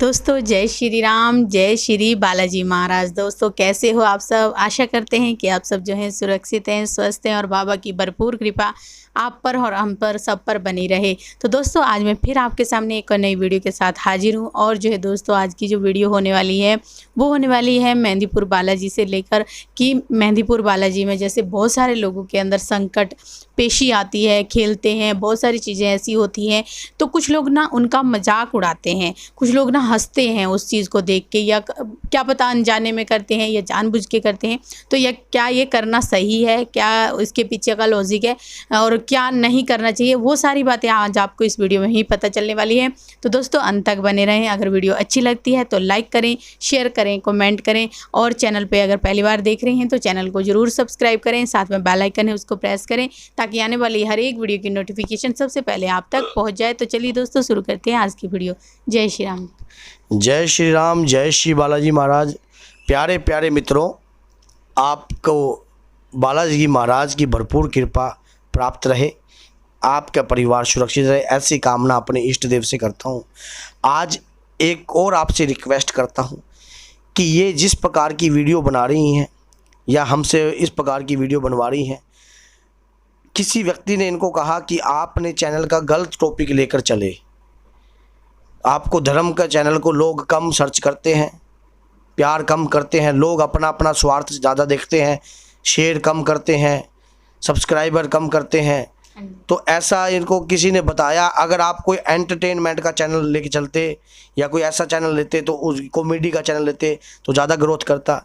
दोस्तों जय श्री राम, जय श्री बालाजी महाराज। दोस्तों कैसे हो आप सब? आशा करते हैं कि आप सब जो हैं सुरक्षित हैं, स्वस्थ हैं और बाबा की भरपूर कृपा आप पर और हम पर सब पर बनी रहे। तो दोस्तों आज मैं फिर आपके सामने एक नई वीडियो के साथ हाजिर हूं और जो है दोस्तों आज की जो वीडियो होने वाली है वो होने वाली है मेहंदीपुर बालाजी से लेकर कि मेहंदीपुर बालाजी में जैसे बहुत सारे लोगों के अंदर संकट पेशी आती है, खेलते हैं, बहुत सारी चीज़ें ऐसी होती हैं तो कुछ लोग ना उनका मजाक उड़ाते हैं, कुछ लोग ना हंसते हैं उस चीज़ को देख के, या क्या पता अनजाने में करते हैं या जानबूझ के करते हैं। तो क्या ये करना सही है, क्या इसके पीछे का लॉजिक है और क्या नहीं करना चाहिए, वो सारी बातें आज आपको इस वीडियो में ही पता चलने वाली है। तो दोस्तों अंत तक बने रहें। अगर वीडियो अच्छी लगती है तो लाइक करें, शेयर करें, कमेंट करें और चैनल पे अगर पहली बार देख रहे हैं तो चैनल को ज़रूर सब्सक्राइब करें, साथ में बेल आइकन है उसको प्रेस करें ताकि आने वाली हर एक वीडियो की नोटिफिकेशन सबसे पहले आप तक पहुँच जाए। तो चलिए दोस्तों शुरू करते हैं आज की वीडियो। जय श्री राम। जय श्री राम, जय श्री बालाजी महाराज। प्यारे प्यारे मित्रों, आपको बालाजी महाराज की भरपूर कृपा प्राप्त रहे, आपका परिवार सुरक्षित रहे, ऐसी कामना अपने इष्ट देव से करता हूँ। आज एक और आपसे रिक्वेस्ट करता हूँ कि ये जिस प्रकार की वीडियो बना रही हैं या हमसे इस प्रकार की वीडियो बनवा रही हैं, किसी व्यक्ति ने इनको कहा कि आपने चैनल का गलत टॉपिक लेकर चले। आपको धर्म का चैनल को लोग कम सर्च करते हैं, प्यार कम करते हैं, लोग अपना अपना स्वार्थ ज़्यादा देखते हैं, शेयर कम करते हैं, सब्सक्राइबर कम करते हैं। तो ऐसा इनको किसी ने बताया। अगर आप कोई एंटरटेनमेंट का चैनल लेके चलते या कोई ऐसा चैनल लेते तो उस कॉमेडी का चैनल लेते तो ज़्यादा ग्रोथ करता।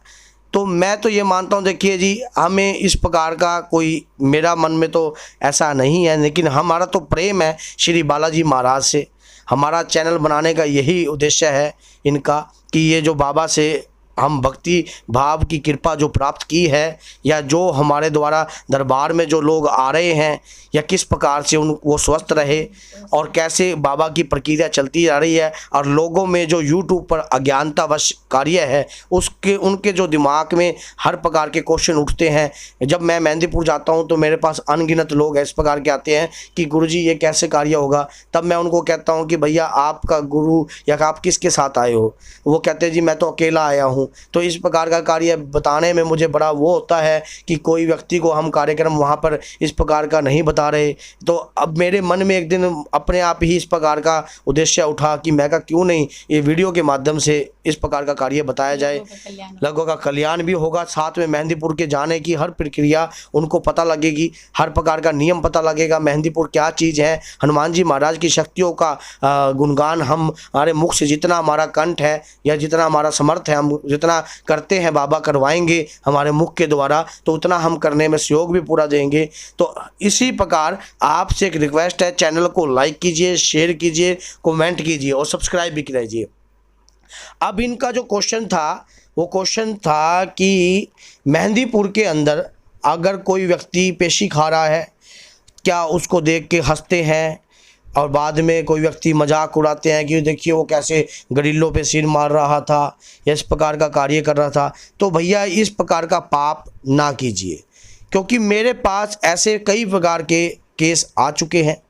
तो मैं तो ये मानता हूँ, देखिए जी, हमें इस प्रकार का कोई, मेरा मन में तो ऐसा नहीं है, लेकिन हमारा तो प्रेम है श्री बालाजी महाराज से। हमारा चैनल बनाने का यही उद्देश्य है इनका कि ये जो बाबा से हम भक्ति भाव की कृपा जो प्राप्त की है, या जो हमारे द्वारा दरबार में जो लोग आ रहे हैं, या किस प्रकार से वो स्वस्थ रहे और कैसे बाबा की प्रक्रिया चलती जा रही है, और लोगों में जो यूट्यूब पर अज्ञानतावश कार्य है उसके उनके जो दिमाग में हर प्रकार के क्वेश्चन उठते हैं। जब मैं मेहंदीपुर जाता हूं तो मेरे पास अनगिनत लोग इस प्रकार के आते हैं कि गुरुजी ये कैसे कार्य होगा। तब मैं उनको कहता हूँ कि भैया आपका गुरु या आप किसके साथ आए हो? वो कहते हैं जी मैं तो अकेला आया हूँ। तो इस प्रकार का कार्य बताने में मुझे बड़ा वो होता है कि कोई व्यक्ति को हम कार्यक्रम वहाँ पर इस प्रकार का नहीं बता रहे। तो अब मेरे मन में एक दिन अपने आप ही इस प्रकार का उद्देश्य उठा कि मैं कहा क्यों नहीं ये वीडियो के माध्यम से इस प्रकार का कार्य बताया जाए, लोगों का कल्याण भी होगा, साथ में मेहंदीपुर के जाने की हर प्रक्रिया उनको पता लगेगी, हर प्रकार का नियम पता लगेगा, मेहंदीपुर क्या चीज़ है, हनुमान जी महाराज की शक्तियों का गुणगान हम हमारे मुख से जितना हमारा कंठ है या जितना हमारा समर्थ है, हम जितना करते हैं बाबा करवाएंगे हमारे मुख के द्वारा, तो उतना हम करने में सहयोग भी पूरा देंगे। तो इसी प्रकार आपसे एक रिक्वेस्ट है, चैनल को लाइक कीजिए, शेयर कीजिए, कमेंट कीजिए और सब्सक्राइब भी कीजिए। अब इनका जो क्वेश्चन था वो क्वेश्चन था कि मेहंदीपुर के अंदर अगर कोई व्यक्ति पेशी खा रहा है, क्या उसको देख के हंसते हैं और बाद में कोई व्यक्ति मजाक उड़ाते हैं कि देखिए वो कैसे गरीलों पे सिर मार रहा था या इस प्रकार का कार्य कर रहा था। तो भैया इस प्रकार का पाप ना कीजिए, क्योंकि मेरे पास ऐसे कई प्रकार के केस आ चुके हैं।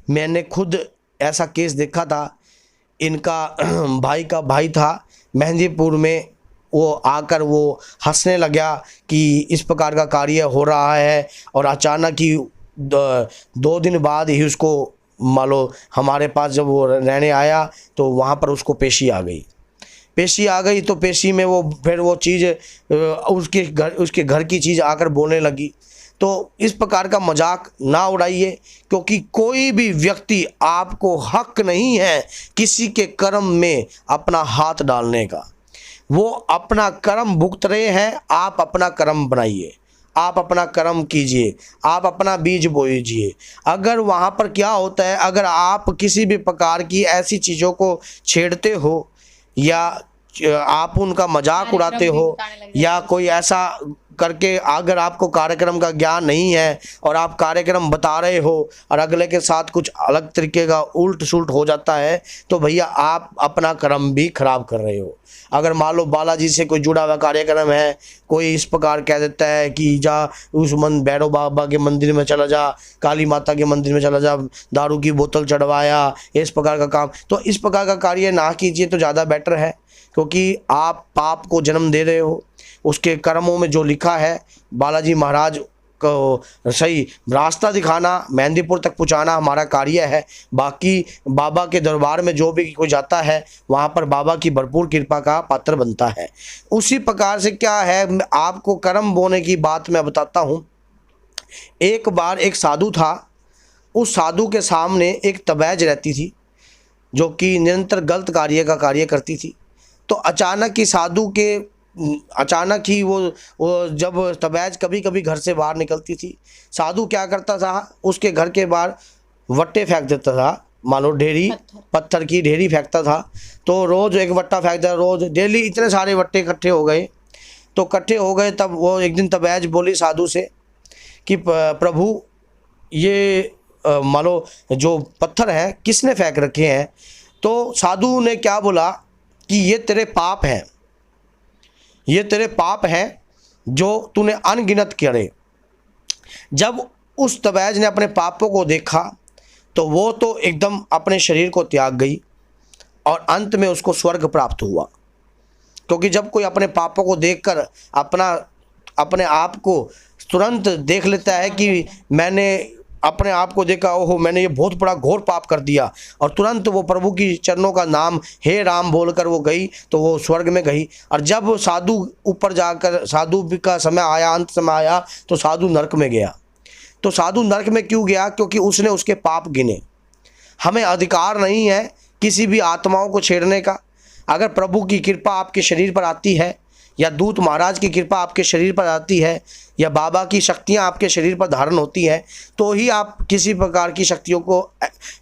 मैंने खुद ऐसा केस देखा था। इनका भाई का भाई था मेहंदीपुर में, वो आकर वो हंसने लगा कि इस प्रकार का कार्य हो रहा है, और अचानक ही 2 दिन बाद ही उसको मान लो हमारे पास जब वो रहने आया तो वहाँ पर उसको पेशी आ गई। तो पेशी में वो फिर वो चीज़ उसके घर की चीज़ आकर बोलने लगी। तो इस प्रकार का मजाक ना उड़ाइए, क्योंकि कोई भी व्यक्ति, आपको हक नहीं है किसी के कर्म में अपना हाथ डालने का। वो अपना कर्म भुगत रहे हैं, आप अपना कर्म बनाइए, आप अपना कर्म कीजिए, आप अपना बीज बोइए। अगर वहाँ पर क्या होता है, अगर आप किसी भी प्रकार की ऐसी चीज़ों को छेड़ते हो या आप उनका मजाक उड़ाते हो या कोई ऐसा करके अगर आपको कार्यक्रम का ज्ञान नहीं है और आप कार्यक्रम बता रहे हो और अगले के साथ कुछ अलग तरीके का उल्ट सुलट हो जाता है तो भैया आप अपना कर्म भी खराब कर रहे हो। अगर मान लो बालाजी से कोई जुड़ा हुआ कार्यक्रम है, कोई इस प्रकार कह देता है कि जा उस भैरव बाबा के मंदिर में चला जा, काली माता के मंदिर में चला जा, दारू की बोतल चढ़वाया, इस प्रकार का काम, तो इस प्रकार का कार्य ना कीजिए तो ज़्यादा बेटर है, क्योंकि आप पाप को जन्म दे रहे हो। उसके कर्मों में जो लिखा है, बालाजी महाराज को सही रास्ता दिखाना, मेहंदीपुर तक पहुंचाना हमारा कार्य है। बाकी बाबा के दरबार में जो भी कोई जाता है वहाँ पर बाबा की भरपूर कृपा का पात्र बनता है। उसी प्रकार से क्या है, आपको कर्म बोने की बात मैं बताता हूँ। एक बार एक साधु था, उस साधु के सामने एक तबैज रहती थी जो कि निरंतर गलत कार्य का कार्य करती थी। तो अचानक ही वो जब तबैज कभी कभी घर से बाहर निकलती थी, साधु क्या करता था, उसके घर के बाहर वट्टे फेंक देता था, मान लो ढेरी पत्थर की ढेरी फेंकता था। तो रोज़ एक वट्टा फेंकता, रोज़ डेली इतने सारे वट्टे इकट्ठे हो गए। तब वो एक दिन तबैज बोली साधु से कि प्रभु ये मान लो जो पत्थर हैं किसने फेंक रखे हैं। तो साधु ने क्या बोला कि ये तेरे पाप हैं, ये तेरे पाप हैं जो तूने अनगिनत करे। जब उस तबैज ने अपने पापों को देखा तो वो तो एकदम अपने शरीर को त्याग गई और अंत में उसको स्वर्ग प्राप्त हुआ। क्योंकि जब कोई अपने पापों को देखकर अपने आप को तुरंत देख लेता है कि मैंने अपने आप को देखा, ओहो मैंने ये बहुत बड़ा घोर पाप कर दिया, और तुरंत वो प्रभु की चरणों का नाम हे राम बोलकर वो गई, तो वो स्वर्ग में गई। और जब साधु ऊपर जाकर साधु का समय आया, अंत समय आया, तो साधु नरक में गया। तो साधु नरक में क्यों गया? क्योंकि उसने उसके पाप गिने। हमें अधिकार नहीं है किसी भी आत्माओं को छेड़ने का। अगर प्रभु की कृपा आपके शरीर पर आती है, या दूत महाराज की कृपा आपके शरीर पर आती है, या बाबा की शक्तियाँ आपके शरीर पर धारण होती हैं, तो ही आप किसी प्रकार की शक्तियों को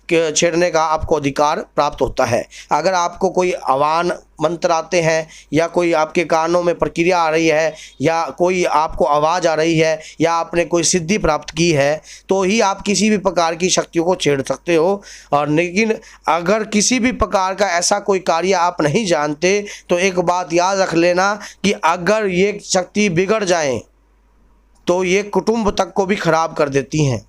छेड़ने का आपको अधिकार प्राप्त होता है। अगर आपको कोई आह्वान मंत्र आते हैं, या कोई आपके कानों में प्रक्रिया आ रही है, या कोई आपको आवाज़ आ रही है, या आपने कोई सिद्धि प्राप्त की है, तो ही आप किसी भी प्रकार की शक्तियों को छेड़ सकते हो। और लेकिन अगर किसी भी प्रकार का ऐसा कोई कार्य आप नहीं जानते, तो एक बात याद रख लेना कि अगर ये शक्ति बिगड़ जाए तो ये कुटुंब तक को भी खराब कर देती हैं।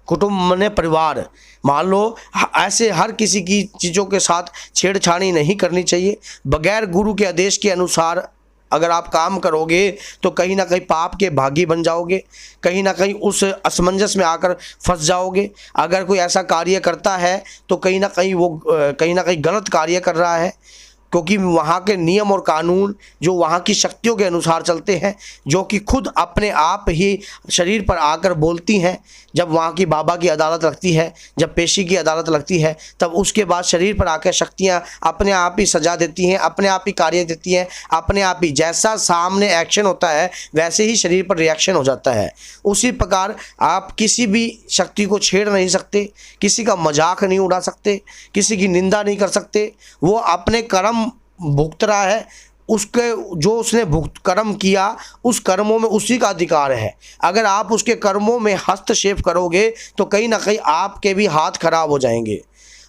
कुटुंब ने परिवार, मान लो ऐसे हर किसी की चीज़ों के साथ छेड़छाड़ी नहीं करनी चाहिए। बगैर गुरु के आदेश के अनुसार अगर आप काम करोगे तो कहीं ना कहीं पाप के भागी बन जाओगे, कहीं ना कहीं उस असमंजस में आकर फंस जाओगे। अगर कोई ऐसा कार्य करता है तो कहीं ना कहीं गलत कार्य कर रहा है, क्योंकि वहाँ के नियम और कानून जो वहाँ की शक्तियों के अनुसार चलते हैं, जो कि खुद अपने आप ही शरीर पर आकर बोलती हैं। जब वहाँ की बाबा की अदालत लगती है, जब पेशी की अदालत लगती है, तब उसके बाद शरीर पर आकर शक्तियाँ अपने आप ही सजा देती हैं, अपने आप ही कार्य देती हैं, अपने आप ही जैसा सामने एक्शन होता है वैसे ही शरीर पर रिएक्शन हो जाता है। उसी प्रकार आप किसी भी शक्ति को छेड़ नहीं सकते, किसी का मजाक नहीं उड़ा सकते, किसी की निंदा नहीं कर सकते। वो अपने कर्म भुगत रहा है, उसके जो उसने कर्म किया उस कर्मों में उसी का अधिकार है। अगर आप उसके कर्मों में हस्तक्षेप करोगे तो कहीं ना कहीं आपके भी हाथ खराब हो जाएंगे।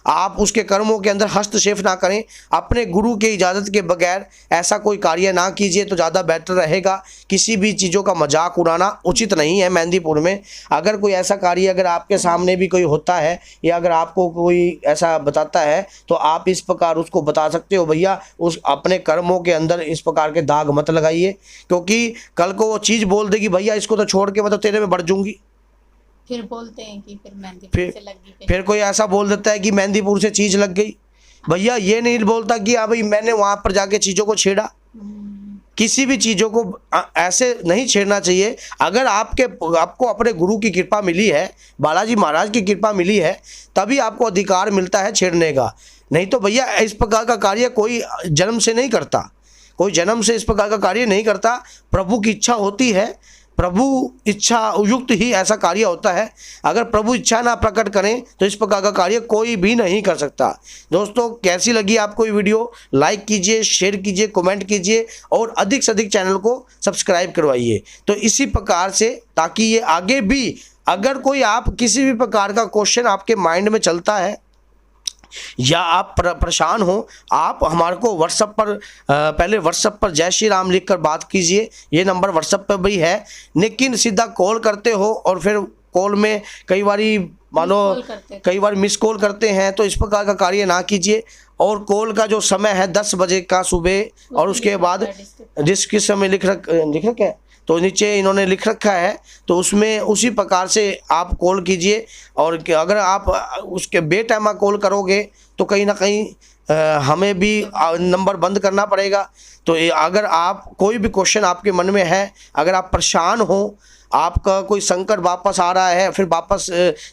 आप उसके कर्मों के अंदर हस्तक्षेप ना करें, अपने गुरु के इजाज़त के बगैर ऐसा कोई कार्य ना कीजिए तो ज़्यादा बेहतर रहेगा। किसी भी चीज़ों का मजाक उड़ाना उचित नहीं है। मेहंदीपुर में अगर कोई ऐसा कार्य अगर आपके सामने भी कोई होता है, या अगर आपको कोई ऐसा बताता है, तो आप इस प्रकार उसको बता सकते हो, भैया उस अपने कर्मों के अंदर इस प्रकार के दाग मत लगाइए, क्योंकि कल को वो चीज़ बोल देगी, भैया इसको तो छोड़ के मैं तो तेरे में बढ़ जाऊँगी। फिर बोलते हैं कि फिर मेहंदीपुर से लग गई। फिर कोई ऐसा बोल देता है कि मेहंदीपुर से चीज़ लग गई। भैया ये नहीं बोलता कि हाँ भाई मैंने वहाँ पर जाके चीज़ों को छेड़ा। किसी भी चीज़ों को ऐसे नहीं छेड़ना चाहिए। अगर आपको अपने गुरु की कृपा मिली है, बालाजी महाराज की कृपा मिली है, तभी आपको अधिकार मिलता है छेड़ने का। नहीं तो भैया इस प्रकार का कार्य कोई जन्म से नहीं करता, कोई जन्म से इस प्रकार का कार्य नहीं करता। प्रभु की इच्छा होती है, प्रभु इच्छा युक्त ही ऐसा कार्य होता है। अगर प्रभु इच्छा ना प्रकट करें तो इस प्रकार का कार्य कोई भी नहीं कर सकता। दोस्तों, कैसी लगी आपको ये वीडियो? लाइक कीजिए, शेयर कीजिए, कमेंट कीजिए और अधिक से अधिक चैनल को सब्सक्राइब करवाइए। तो इसी प्रकार से, ताकि ये आगे भी अगर कोई आप किसी भी प्रकार का क्वेश्चन आपके माइंड में चलता है या आप परेशान हो, आप हमारे को व्हाट्सएप पर पहले व्हाट्सएप पर जय श्री राम लिखकर बात कीजिए। ये नंबर व्हाट्सएप पर भी है, लेकिन सीधा कॉल करते हो और फिर कॉल में कई बारी मान लो कई बार मिस कॉल करते हैं, तो इस प्रकार का कार्य ना कीजिए। और कॉल का जो समय है 10 बजे का सुबह, और उसके बाद जिस समय लिख रखा है तो नीचे इन्होंने लिख रखा है, तो उसमें उसी प्रकार से आप कॉल कीजिए। और अगर आप उसके बेटाइमा कॉल करोगे तो कहीं ना कहीं हमें भी नंबर बंद करना पड़ेगा। तो अगर आप कोई भी क्वेश्चन आपके मन में है, अगर आप परेशान हो, आपका कोई संकट वापस आ रहा है, फिर वापस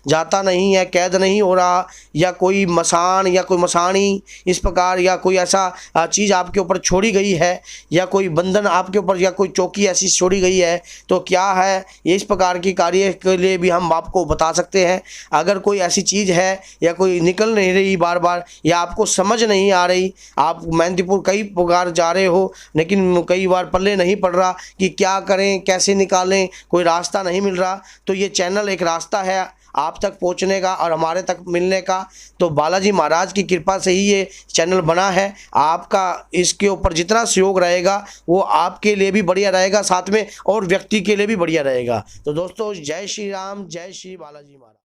जाता नहीं है, कैद नहीं हो रहा, या कोई मसान या कोई मसानी इस प्रकार, या कोई ऐसा चीज़ आपके ऊपर छोड़ी गई है, या कोई बंधन आपके ऊपर, या कोई चौकी ऐसी छोड़ी गई है, तो क्या है ये इस प्रकार की कार्य के लिए भी हम आपको बता सकते हैं। अगर कोई ऐसी चीज़ है या कोई निकल नहीं रही बार बार, या आपको समझ नहीं आ रही, आप मेहंदीपुर कई प्रकार जा रहे हो लेकिन कई बार पल्ले नहीं पड़ रहा कि क्या करें, कैसे निकालें, कोई रास्ता नहीं मिल रहा, तो ये चैनल एक रास्ता है आप तक पहुंचने का और हमारे तक मिलने का। तो बालाजी महाराज की कृपा से ही ये चैनल बना है। आपका इसके ऊपर जितना सहयोग रहेगा वो आपके लिए भी बढ़िया रहेगा, साथ में और व्यक्ति के लिए भी बढ़िया रहेगा। तो दोस्तों, जय श्री राम, जय श्री बालाजी महाराज।